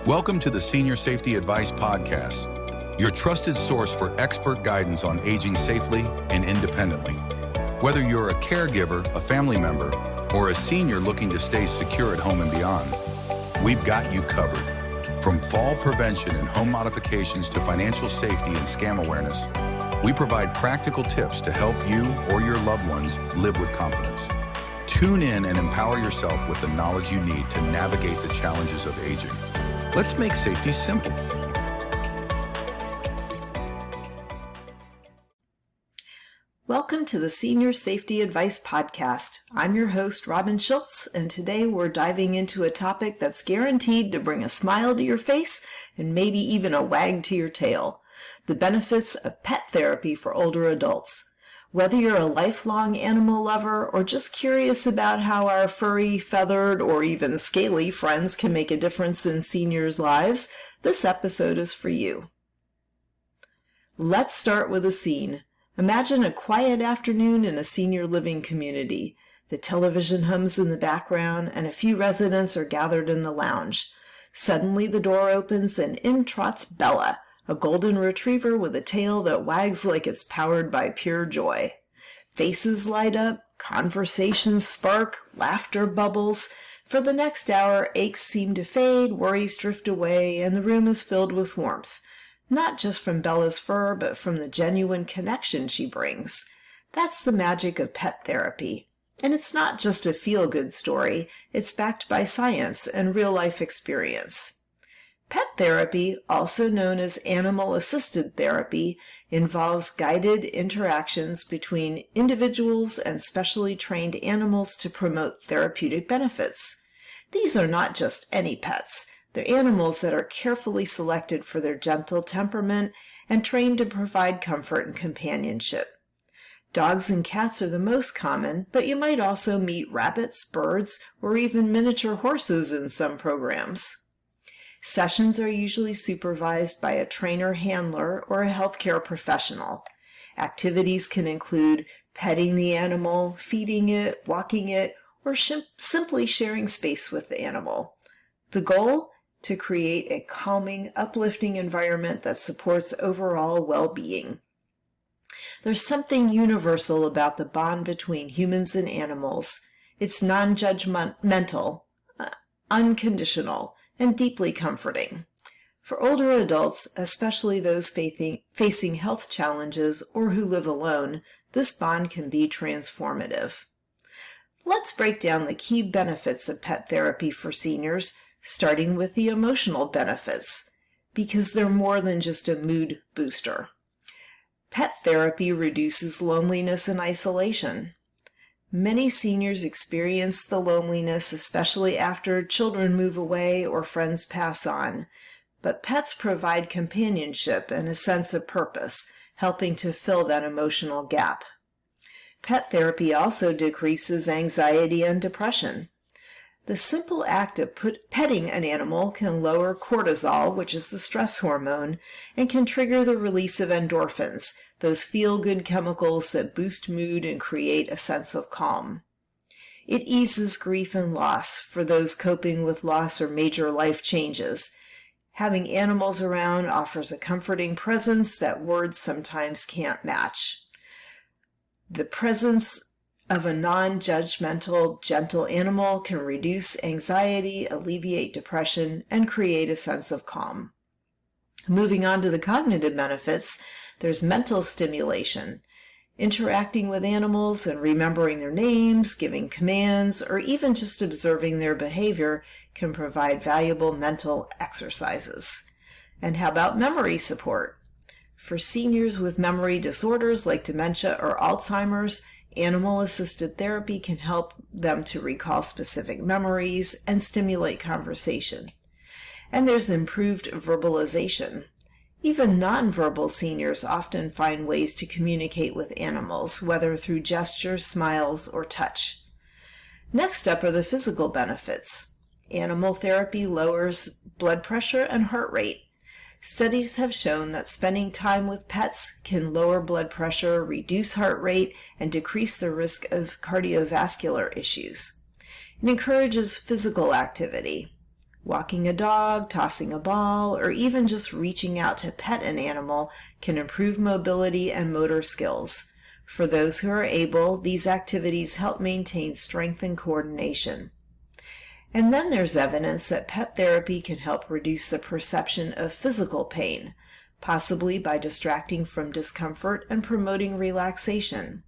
Welcome to the Senior Safety Advice Podcast, your trusted source for expert guidance on aging safely and independently. Whether you're a caregiver, a family member, or a senior looking to stay secure at home and beyond, we've got you covered. From fall prevention and home modifications to financial safety and scam awareness, we provide practical tips to help you or your loved ones live with confidence. Tune in and empower yourself with the knowledge you need to navigate the challenges of aging. Let's make safety simple. Welcome to the Senior Safety Advice Podcast. I'm your host, Robin Schultz, and today we're diving into a topic that's guaranteed to bring a smile to your face and maybe even a wag to your tail: the benefits of pet therapy for older adults. Whether you're a lifelong animal lover or just curious about how our furry, feathered, or even scaly friends can make a difference in seniors' lives, this episode is for you. Let's start with a scene. Imagine a quiet afternoon in a senior living community. The television hums in the background and a few residents are gathered in the lounge. Suddenly the door opens and in trots Bella, a golden retriever with a tail that wags like it's powered by pure joy. Faces light up, conversations spark, laughter bubbles. For the next hour, aches seem to fade, worries drift away, and the room is filled with warmth. Not just from Bella's fur, but from the genuine connection she brings. That's the magic of pet therapy. And it's not just a feel-good story, it's backed by science and real-life experience. Pet therapy, also known as animal-assisted therapy, involves guided interactions between individuals and specially trained animals to promote therapeutic benefits. These are not just any pets. They're animals that are carefully selected for their gentle temperament and trained to provide comfort and companionship. Dogs and cats are the most common, but you might also meet rabbits, birds, or even miniature horses in some programs. Sessions are usually supervised by a trainer handler or a healthcare professional. Activities can include petting the animal, feeding it, walking it, or simply sharing space with the animal. The goal? To create a calming, uplifting environment that supports overall well-being. There's something universal about the bond between humans and animals. It's non-judgmental, unconditional, and deeply comforting. For older adults, especially those facing health challenges or who live alone, this bond can be transformative. Let's break down the key benefits of pet therapy for seniors, starting with the emotional benefits, because they're more than just a mood booster. Pet therapy reduces loneliness and isolation. Many seniors experience the loneliness, especially after children move away or friends pass on. But pets provide companionship and a sense of purpose, helping to fill that emotional gap. Pet therapy also decreases anxiety and depression. The simple act of petting an animal can lower cortisol, which is the stress hormone, and can trigger the release of endorphins, those feel-good chemicals that boost mood and create a sense of calm. It eases grief and loss for those coping with loss or major life changes. Having animals around offers a comforting presence that words sometimes can't match. The presence of a non-judgmental, gentle animal can reduce anxiety, alleviate depression, and create a sense of calm. Moving on to the cognitive benefits, there's mental stimulation. Interacting with animals and remembering their names, giving commands, or even just observing their behavior can provide valuable mental exercises. And how about memory support? For seniors with memory disorders like dementia or Alzheimer's, animal-assisted therapy can help them to recall specific memories and stimulate conversation. And there's improved verbalization. Even nonverbal seniors often find ways to communicate with animals, whether through gestures, smiles, or touch. Next up are the physical benefits. Animal therapy lowers blood pressure and heart rate. Studies have shown that spending time with pets can lower blood pressure, reduce heart rate, and decrease the risk of cardiovascular issues. It encourages physical activity. Walking a dog, tossing a ball, or even just reaching out to pet an animal can improve mobility and motor skills. For those who are able, these activities help maintain strength and coordination. And then there's evidence that pet therapy can help reduce the perception of physical pain, possibly by distracting from discomfort and promoting relaxation.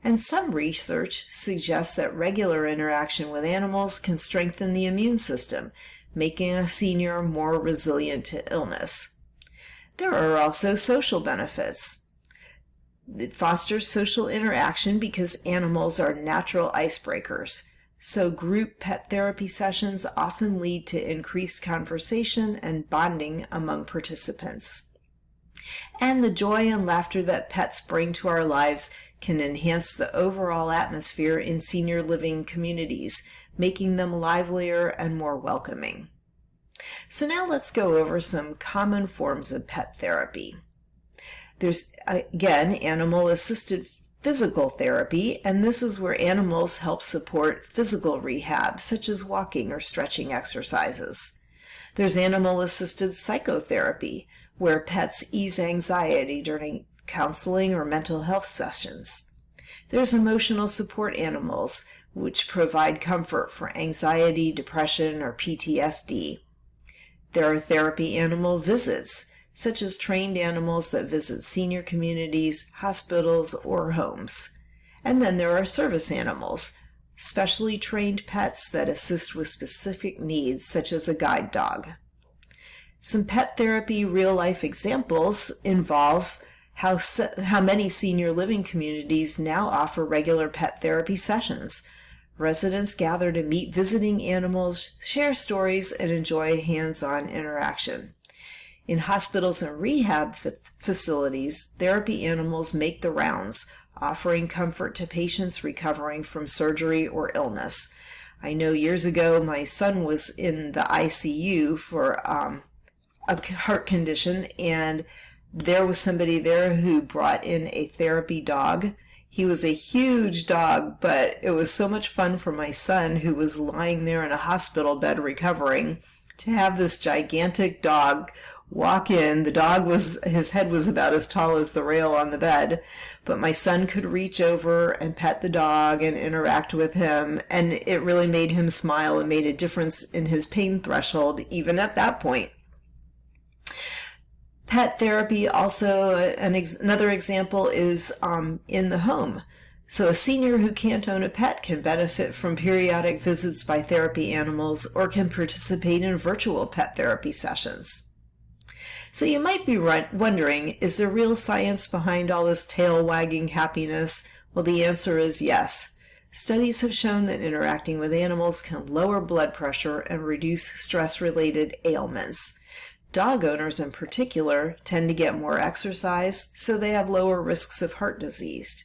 And some research suggests that regular interaction with animals can strengthen the immune system, making a senior more resilient to illness. There are also social benefits. It fosters social interaction because animals are natural icebreakers. So group pet therapy sessions often lead to increased conversation and bonding among participants. And the joy and laughter that pets bring to our lives can enhance the overall atmosphere in senior living communities, making them livelier and more welcoming. So now let's go over some common forms of pet therapy. There's, again, animal-assisted physical therapy, and this is where animals help support physical rehab, such as walking or stretching exercises. There's animal-assisted psychotherapy, where pets ease anxiety during counseling or mental health sessions. There's emotional support animals, which provide comfort for anxiety, depression, or PTSD. There are therapy animal visits, such as trained animals that visit senior communities, hospitals, or homes. And then there are service animals, specially trained pets that assist with specific needs, such as a guide dog. Some pet therapy real-life examples involve how many senior living communities now offer regular pet therapy sessions. Residents gather to meet visiting animals, share stories, and enjoy hands-on interaction. In hospitals and rehab facilities, therapy animals make the rounds, offering comfort to patients recovering from surgery or illness. I know years ago my son was in the ICU for a heart condition, and there was somebody there who brought in a therapy dog. He was a huge dog, but it was so much fun for my son, who was lying there in a hospital bed recovering, to have this gigantic dog walk in. The dog his head was about as tall as the rail on the bed, but my son could reach over and pet the dog and interact with him, and it really made him smile and made a difference in his pain threshold even at that point. Pet therapy also, another example is in the home. So a senior who can't own a pet can benefit from periodic visits by therapy animals or can participate in virtual pet therapy sessions. So you might be wondering, is there real science behind all this tail-wagging happiness? Well, the answer is yes. Studies have shown that interacting with animals can lower blood pressure and reduce stress-related ailments. Dog owners in particular tend to get more exercise, so they have lower risks of heart disease.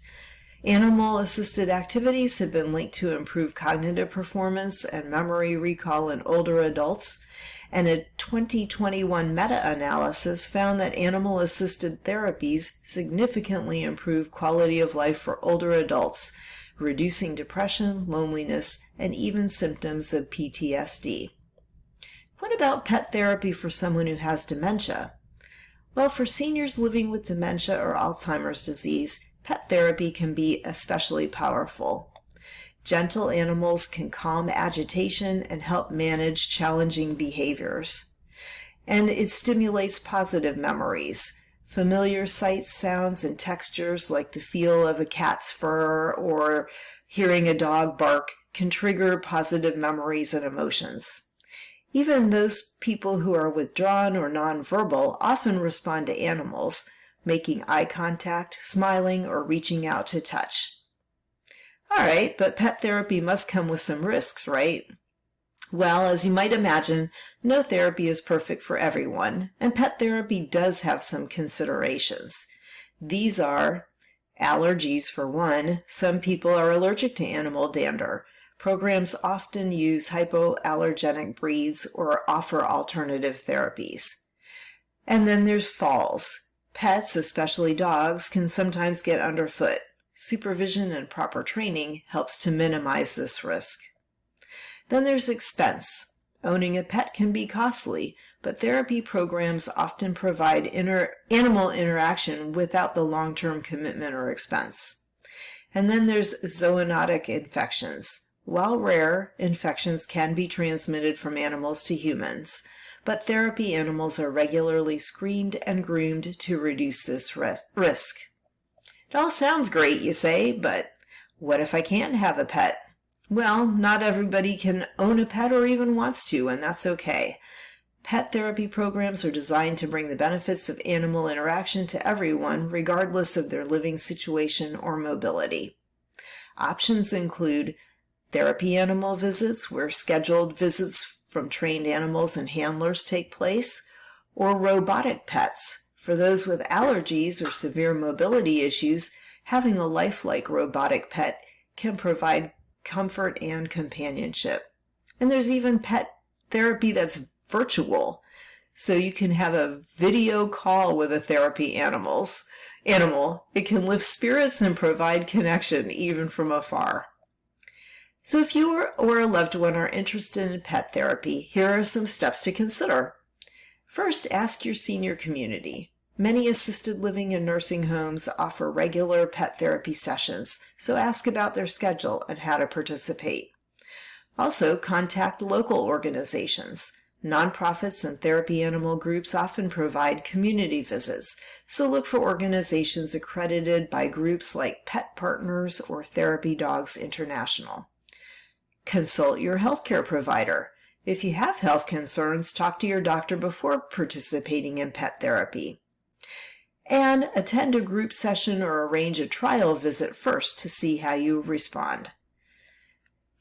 Animal-assisted activities have been linked to improved cognitive performance and memory recall in older adults, and a 2021 meta-analysis found that animal-assisted therapies significantly improve quality of life for older adults, reducing depression, loneliness, and even symptoms of PTSD. What about pet therapy for someone who has dementia? Well, for seniors living with dementia or Alzheimer's disease, pet therapy can be especially powerful. Gentle animals can calm agitation and help manage challenging behaviors. And it stimulates positive memories. Familiar sights, sounds, and textures like the feel of a cat's fur or hearing a dog bark can trigger positive memories and emotions. Even those people who are withdrawn or nonverbal often respond to animals, making eye contact, smiling, or reaching out to touch. All right, but pet therapy must come with some risks, right? Well, as you might imagine, no therapy is perfect for everyone, and pet therapy does have some considerations. These are allergies, for one. Some people are allergic to animal dander. Programs often use hypoallergenic breeds or offer alternative therapies. And then there's falls. Pets, especially dogs, can sometimes get underfoot. Supervision and proper training helps to minimize this risk. Then there's expense. Owning a pet can be costly, but therapy programs often provide animal interaction without the long-term commitment or expense. And then there's zoonotic infections. While rare, infections can be transmitted from animals to humans, but therapy animals are regularly screened and groomed to reduce this risk. It all sounds great, you say, but what if I can't have a pet? Well, not everybody can own a pet or even wants to, and that's okay. Pet therapy programs are designed to bring the benefits of animal interaction to everyone, regardless of their living situation or mobility. Options include therapy animal visits, where scheduled visits from trained animals and handlers take place, or robotic pets. For those with allergies or severe mobility issues, having a lifelike robotic pet can provide comfort and companionship. And there's even pet therapy that's virtual, so you can have a video call with a therapy animal. It can lift spirits and provide connection even from afar. So if you or a loved one are interested in pet therapy, here are some steps to consider. First, ask your senior community. Many assisted living and nursing homes offer regular pet therapy sessions, so ask about their schedule and how to participate. Also, contact local organizations. Nonprofits and therapy animal groups often provide community visits, so look for organizations accredited by groups like Pet Partners or Therapy Dogs International. Consult your healthcare provider. If you have health concerns, talk to your doctor before participating in pet therapy. And attend a group session or arrange a trial visit first to see how you respond.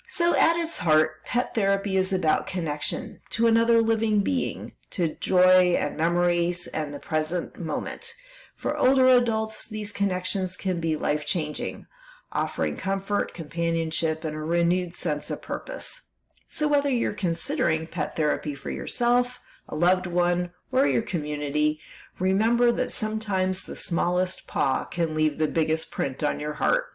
So at its heart, pet therapy is about connection to another living being, to joy and memories and the present moment. For older adults, these connections can be life-changing, offering comfort, companionship, and a renewed sense of purpose. So whether you're considering pet therapy for yourself, a loved one, or your community, remember that sometimes the smallest paw can leave the biggest print on your heart.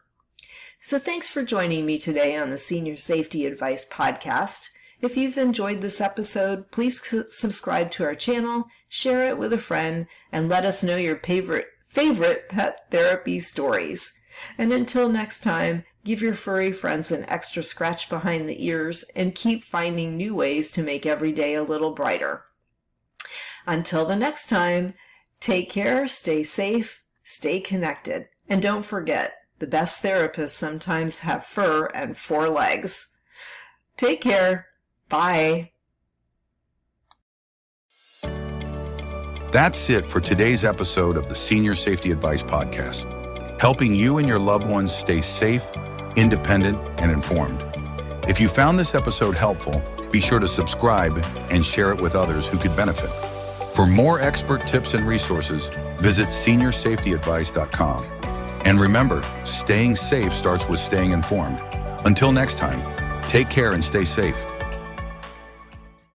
So thanks for joining me today on the Senior Safety Advice Podcast. If you've enjoyed this episode, please subscribe to our channel, share it with a friend, and let us know your favorite pet therapy stories. And until next time, give your furry friends an extra scratch behind the ears and keep finding new ways to make every day a little brighter. Until the next time, take care, stay safe, stay connected, and don't forget, the best therapists sometimes have fur and 4 legs. Take care. Bye. That's it for today's episode of the Senior Safety Advice Podcast, helping you and your loved ones stay safe, independent, and informed. If you found this episode helpful, be sure to subscribe and share it with others who could benefit. For more expert tips and resources, visit seniorsafetyadvice.com. And remember, staying safe starts with staying informed. Until next time, take care and stay safe.